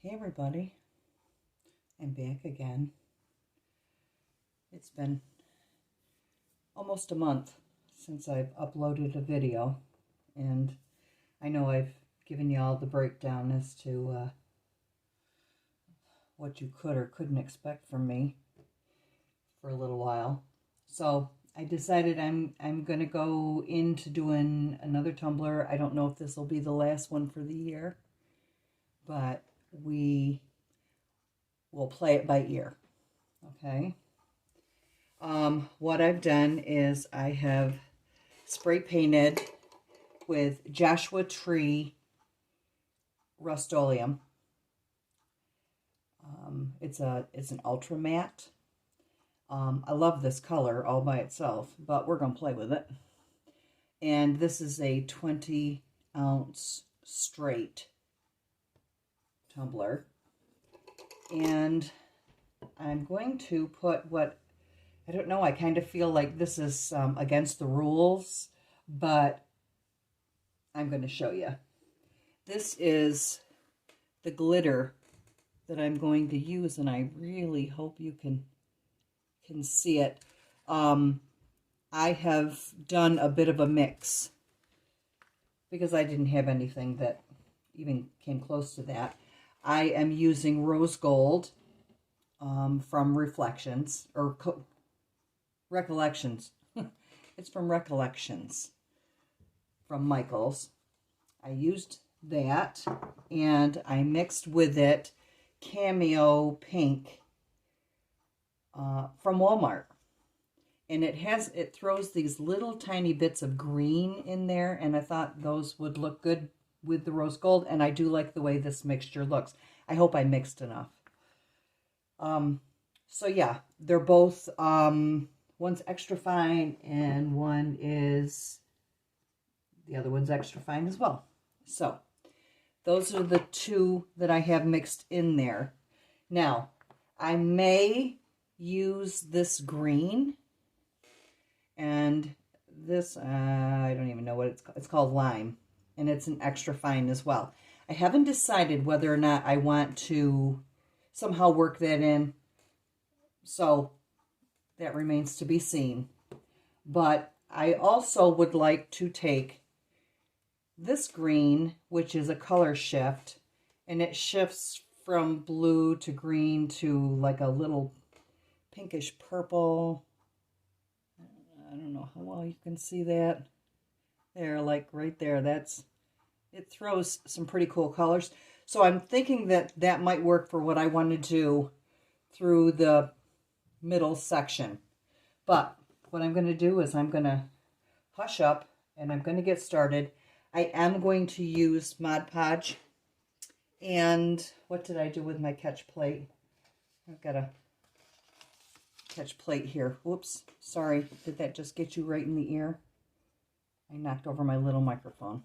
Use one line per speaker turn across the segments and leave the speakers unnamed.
Hey everybody, I'm back again. It's been almost a month since I've uploaded a video, and I know I've given you all the breakdown as to what you could or couldn't expect from me for a little while. So I decided I'm going to go into doing another tumbler. I don't know if this will be the last one for the year, but we will play it by ear. Okay. What I've done is I have spray painted with Joshua Tree Rust-Oleum. It's an ultra matte. I love this color all by itself, but we're gonna play with it. And this is a 20-ounce straight tumbler, and I'm going to put what, I don't know, I kind of feel like this is against the rules, but I'm going to show you. This is the glitter that I'm going to use, and I really hope you can see it. I have done a bit of a mix because I didn't have anything that even came close to that. I am using rose gold from Reflections, or Recollections. It's from Recollections from Michael's. I used that, and I mixed with it Cameo Pink from Walmart. And it throws these little tiny bits of green in there, and I thought those would look good with the rose gold, and I do like the way this mixture looks. I hope I mixed enough. So yeah, they're both, one's extra fine and the other one's extra fine as well. So those are the two that I have mixed in there. Now, I may use this green, and this, I don't even know what it's called lime, and it's an extra fine as well. I haven't decided whether or not I want to somehow work that in, so that remains to be seen. But I also would like to take this green, which is a color shift, and it shifts from blue to green to like a little pinkish purple. I don't know how well you can see that. There, like right there, it throws some pretty cool colors. So I'm thinking that might work for what I want to do through the middle section. But what I'm going to do is I'm going to hush up, and I'm going to get started. I am going to use Mod Podge. And what did I do with my catch plate? I've got a catch plate here. Whoops, sorry. Did that just get you right in the ear? I knocked over my little microphone.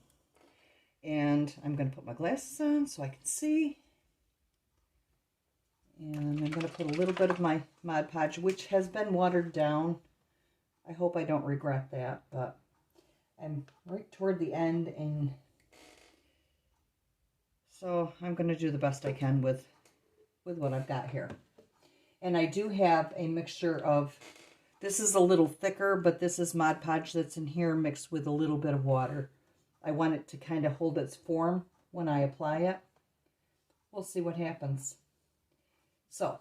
And I'm going to put my glasses on so I can see. And I'm going to put a little bit of my Mod Podge, which has been watered down. I hope I don't regret that, but I'm right toward the end, and so I'm going to do the best I can with what I've got here. And I do have a mixture of, this is a little thicker, but this is Mod Podge that's in here mixed with a little bit of water. I want it to kind of hold its form when I apply it. We'll see what happens. So,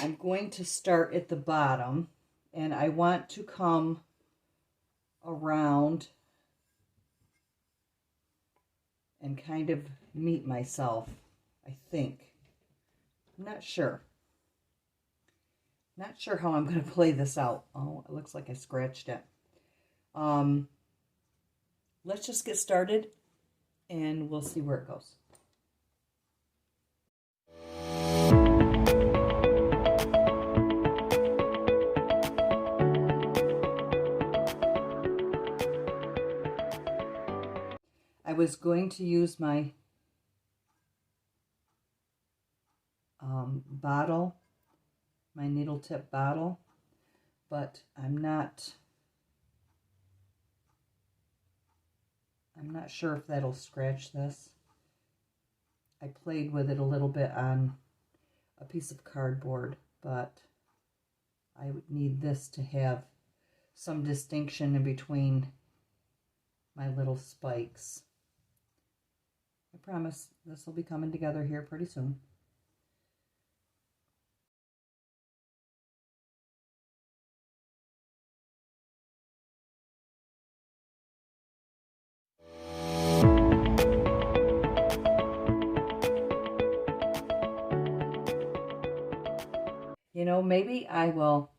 I'm going to start at the bottom, and I want to come around and kind of meet myself, I think. I'm not sure. Not sure how I'm going to play this out. Oh, it looks like I scratched it. Let's just get started, and we'll see where it goes. I was going to use my bottle, my needle tip bottle, but I'm not sure if that'll scratch this. I played with it a little bit on a piece of cardboard, but I would need this to have some distinction in between my little spikes. I promise this will be coming together here pretty soon. You know, maybe I will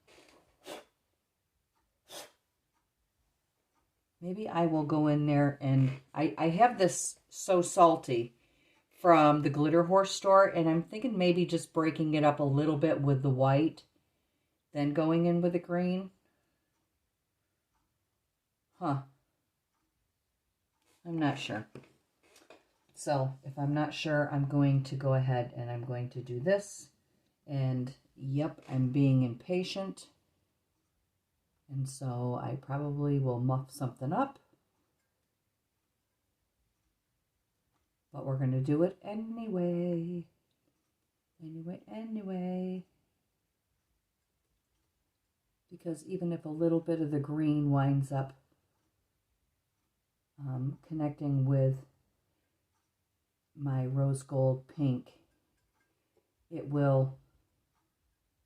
go in there and I have this So Salty from the Glitter Horse store, and I'm thinking maybe just breaking it up a little bit with the white, then going in with the green. Huh. I'm not sure. So if I'm not sure, I'm going to go ahead and I'm going to do this. And yep, I'm being impatient. And so I probably will muff something up. But we're going to do it anyway. Anyway. Because even if a little bit of the green winds up connecting with my rose gold pink, it will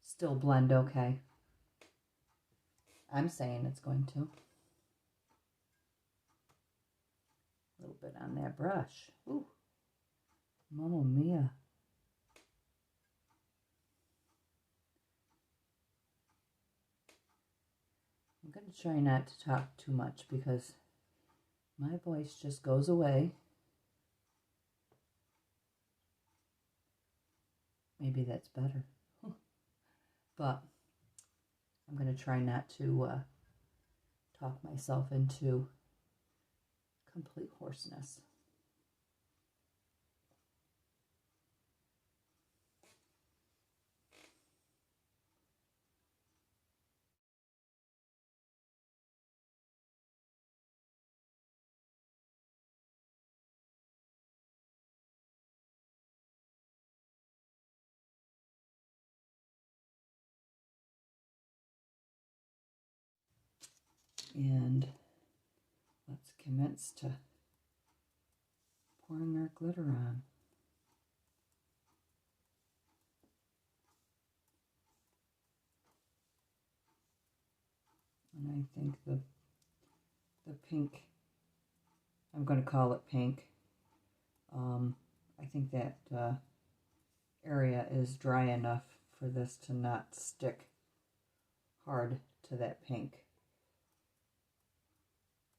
still blend okay. I'm saying it's going to. A little bit on that brush. Ooh, Mamma mia. I'm going to try not to talk too much because my voice just goes away. Maybe that's better. But I'm going to try not to talk myself into complete hoarseness. And let's commence to pouring our glitter on. And I think the pink, I'm going to call it pink. I think that area is dry enough for this to not stick hard to that pink.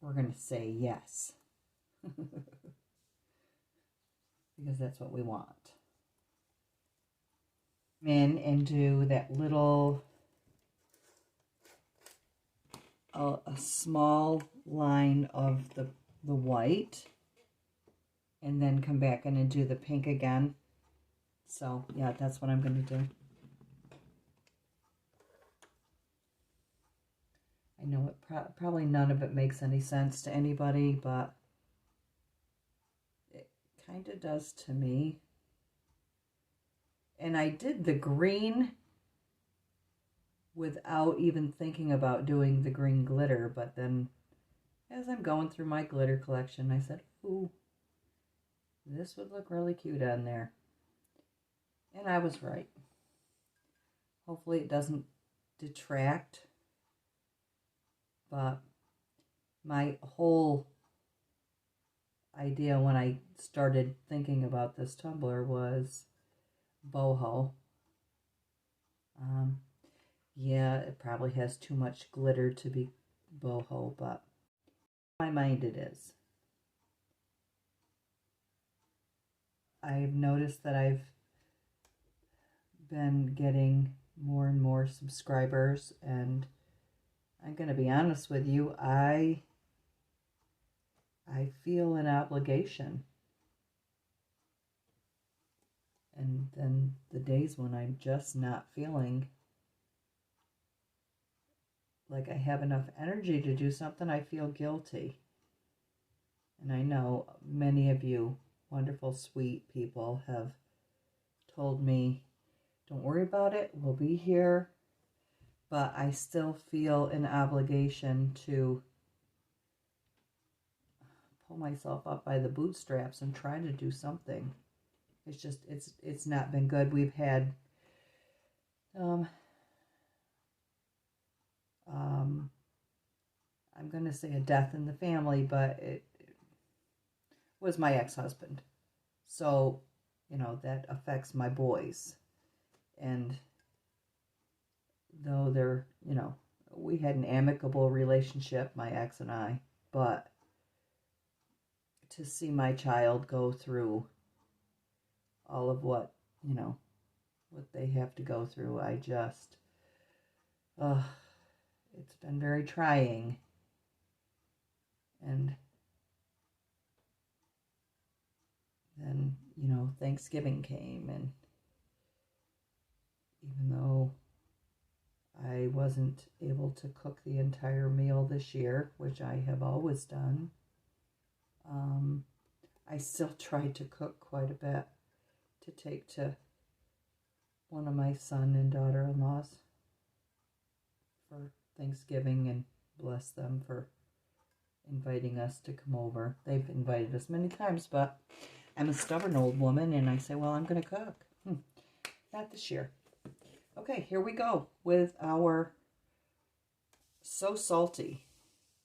We're going to say yes. Because that's what we want. In and do that little, a small line of the white, and then come back in and do the pink again. So yeah, that's what I'm going to do. I know it probably none of it makes any sense to anybody, but it kind of does to me. And I did the green without even thinking about doing the green glitter, but then as I'm going through my glitter collection, I said, ooh, this would look really cute on there. And I was right. Hopefully it doesn't detract. But my whole idea when I started thinking about this tumbler was BOHO. Yeah, it probably has too much glitter to be BOHO, but in my mind it is. I've noticed that I've been getting more and more subscribers, and I'm going to be honest with you, I feel an obligation. And then the days when I'm just not feeling like I have enough energy to do something, I feel guilty. And I know many of you wonderful, sweet people have told me, don't worry about it, we'll be here. But I still feel an obligation to pull myself up by the bootstraps and try to do something. It's just, it's not been good. We've had I'm going to say a death in the family, but it was my ex-husband. So, you know, that affects my boys. And though they're, you know, we had an amicable relationship, my ex and I, but to see my child go through all of what, you know, what they have to go through, I just, it's been very trying. And then, you know, Thanksgiving came, and even though I wasn't able to cook the entire meal this year, which I have always done, I still tried to cook quite a bit to take to one of my son and daughter-in-laws for Thanksgiving, and bless them for inviting us to come over. They've invited us many times, but I'm a stubborn old woman, and I say, well, I'm going to cook. Not this year. Okay, here we go with our So Salty.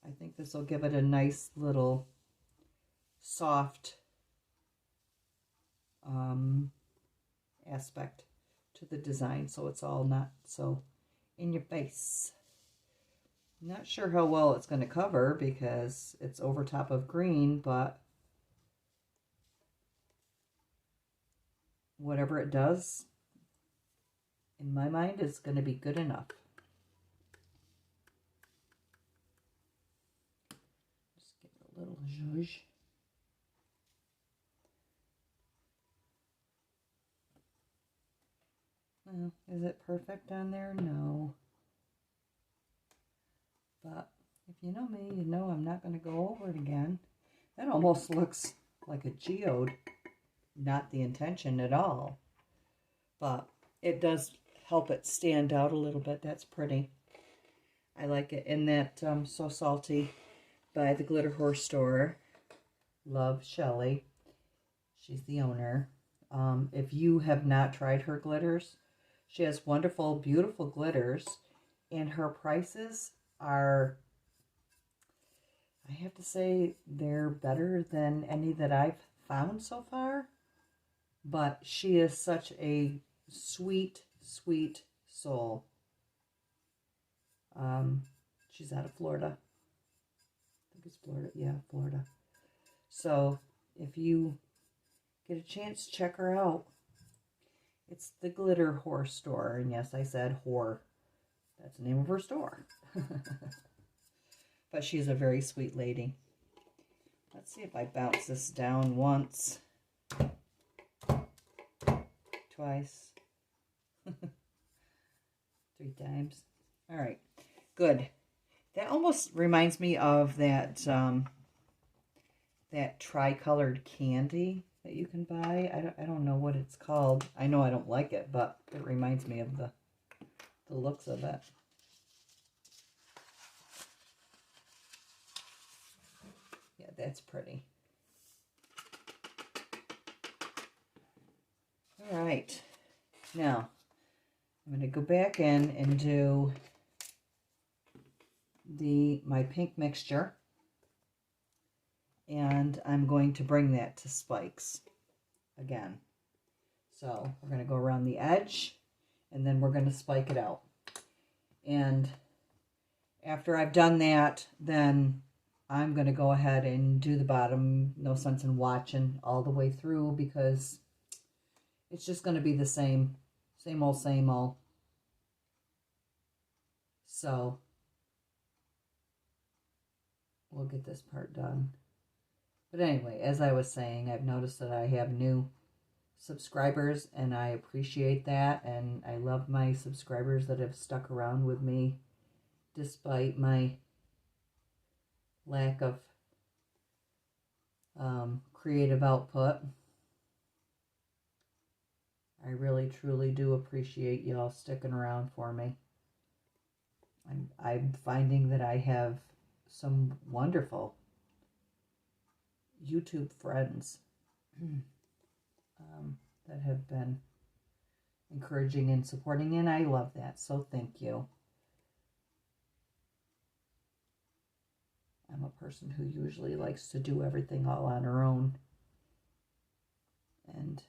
I think this will give it a nice little soft aspect to the design, so it's all not so in your face. Not sure how well it's going to cover because it's over top of green, but whatever it does, in my mind, it's going to be good enough. Just give it a little zhuzh. Well, is it perfect on there? No. But if you know me, you know I'm not going to go over it again. That almost looks like a geode. Not the intention at all. But it does help it stand out a little bit. That's pretty. I like it. And that So Salty by the Glitter Horse store. Love Shelly. She's the owner. If you have not tried her glitters, she has wonderful, beautiful glitters. And her prices are, I have to say, they're better than any that I've found so far. But she is such a sweet, sweet soul. She's out of Florida. I think it's Florida. Yeah, Florida. So if you get a chance, check her out. It's the Glitter Horse store. And yes, I said whore. That's the name of her store. But she's a very sweet lady. Let's see if I bounce this down once. Twice. 3 times. All right. Good. That almost reminds me of that that tri-colored candy that you can buy. I don't know what it's called. I know I don't like it, but it reminds me of the looks of it. Yeah, that's pretty. All right. Now, I'm going to go back in and do my pink mixture. And I'm going to bring that to spikes again. So we're going to go around the edge, and then we're going to spike it out. And after I've done that, then I'm going to go ahead and do the bottom. No sense in watching all the way through because it's just going to be the same old, same old. So we'll get this part done. But anyway, as I was saying, I've noticed that I have new subscribers, and I appreciate that. And I love my subscribers that have stuck around with me despite my lack of creative output. I really truly do appreciate y'all sticking around for me. I'm finding that I have some wonderful YouTube friends that have been encouraging and supporting, and I love that, so thank you. I'm a person who usually likes to do everything all on her own, and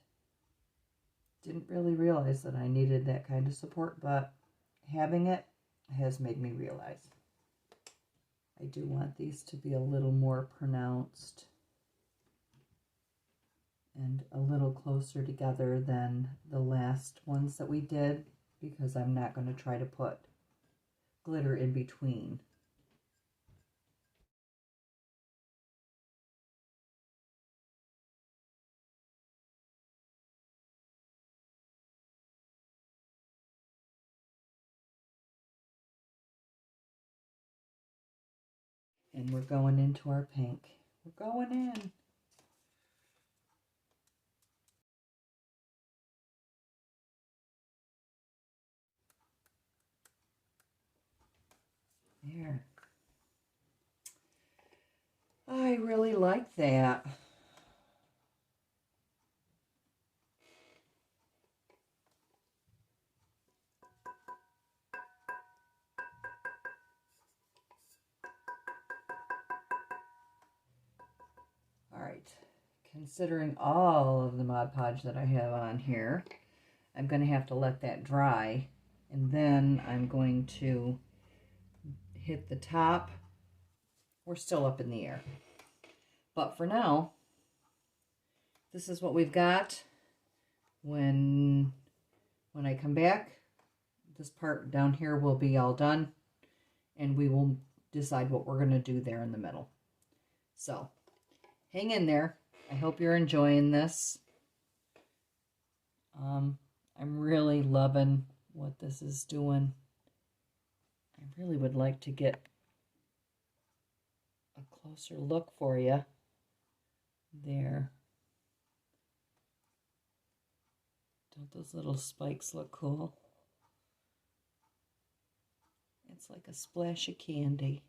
didn't really realize that I needed that kind of support, but having it has made me realize. I do want these to be a little more pronounced and a little closer together than the last ones that we did, because I'm not going to try to put glitter in between. And we're going into our pink. We're going in. There. I really like that. All right. Considering all of the Mod Podge that I have on here, I'm going to have to let that dry, and then I'm going to hit the top. We're still up in the air, but for now, this is what we've got. When I come back, this part down here will be all done, and we will decide what we're going to do there in the middle. So hang in there. I hope you're enjoying this. I'm really loving what this is doing. I really would like to get a closer look for you there. Don't those little spikes look cool? It's like a splash of candy.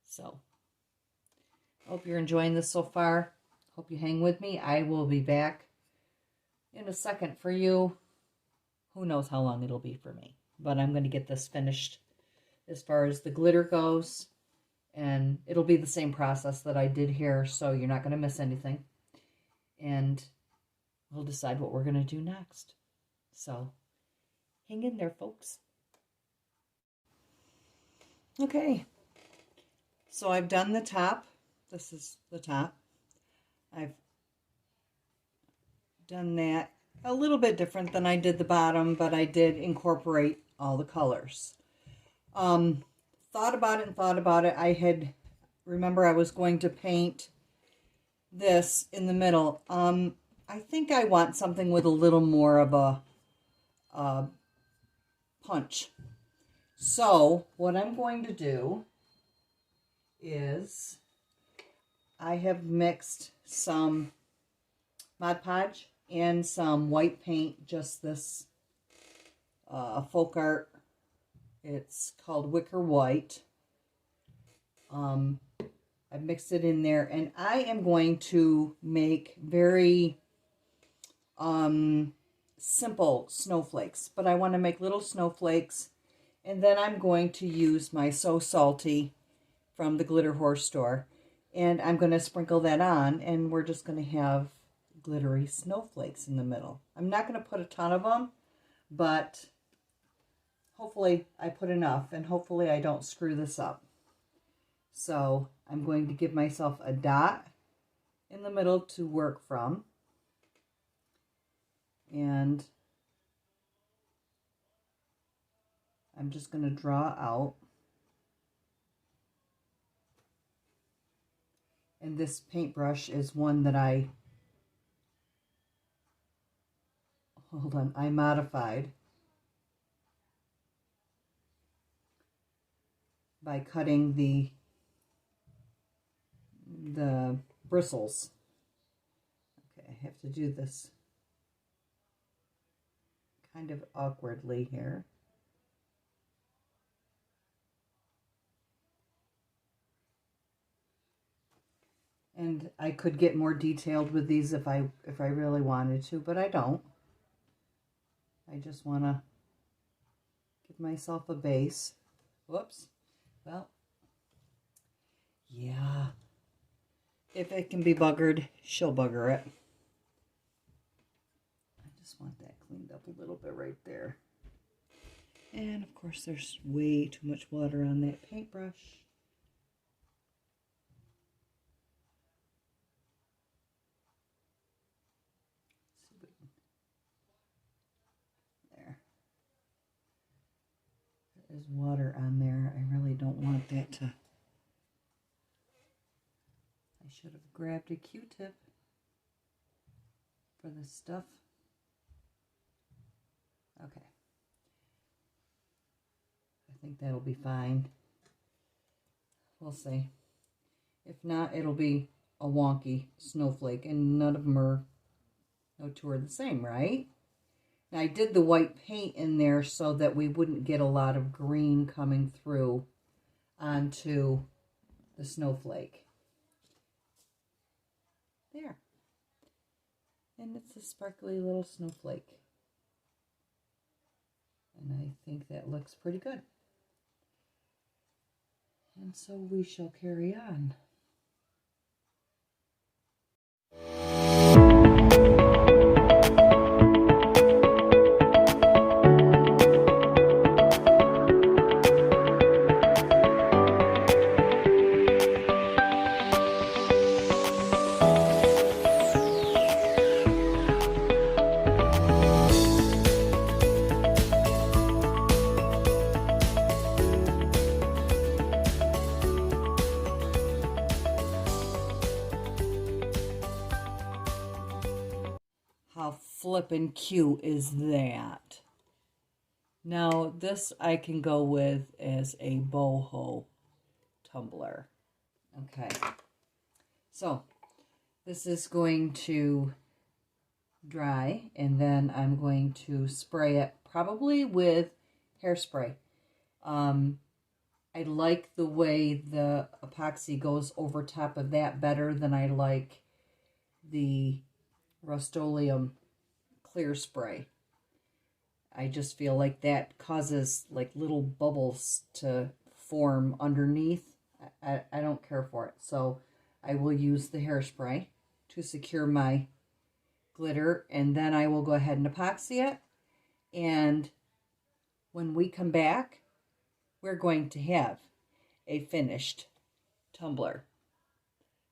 So, I hope you're enjoying this so far. Hope you hang with me. I will be back in a second for you. Who knows how long it'll be for me. But I'm going to get this finished as far as the glitter goes. And it'll be the same process that I did here, so you're not going to miss anything. And we'll decide what we're going to do next. So, hang in there, folks. Okay. So I've done the top. This is the top. I've done that a little bit different than I did the bottom, but I did incorporate all the colors. Thought about it and thought about it. Remember I was going to paint this in the middle. I think I want something with a little more of a punch. So what I'm going to do is I have mixed some Mod Podge and some white paint, just this folk art. It's called Wicker White. I've mixed it in there, and I am going to make very simple snowflakes, but I want to make little snowflakes, and then I'm going to use my So Salty from the Glitter Horse store, and I'm going to sprinkle that on, and we're just going to have glittery snowflakes in the middle. I'm not going to put a ton of them, but hopefully I put enough, and hopefully I don't screw this up. So I'm going to give myself a dot in the middle to work from. And I'm just going to draw out. And this paintbrush is one that I modified by cutting the the bristles. Okay, I have to do this kind of awkwardly here. And I could get more detailed with these if I really wanted to, but I don't. I just want to give myself a base. Whoops. Well, yeah. If it can be buggered, she'll bugger it. I just want that cleaned up a little bit right there. And of course there's way too much water on that paintbrush. There. There's water on there. I really don't want that to... I should have grabbed a Q-tip for this stuff. Okay. I think that'll be fine. We'll see. If not, it'll be a wonky snowflake, and none of them are, no two are the same, right? Now, I did the white paint in there so that we wouldn't get a lot of green coming through onto the snowflake. There. And it's a sparkly little snowflake. And I think that looks pretty good. And so we shall carry on. How flippin' cute is that? Now, this I can go with as a BOHO tumbler. Okay. So, this is going to dry, and then I'm going to spray it probably with hairspray. I like the way the epoxy goes over top of that better than I like the Rust-Oleum clear spray. I just feel like that causes like little bubbles to form underneath. I don't care for it. So I will use the hairspray to secure my glitter, and then I will go ahead and epoxy it. And when we come back, we're going to have a finished tumbler.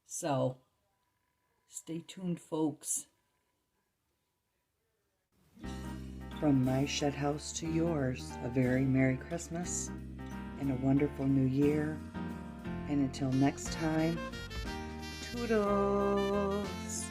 So stay tuned, folks. From my shed house to yours, a very Merry Christmas and a wonderful New Year. And until next time, Toodles!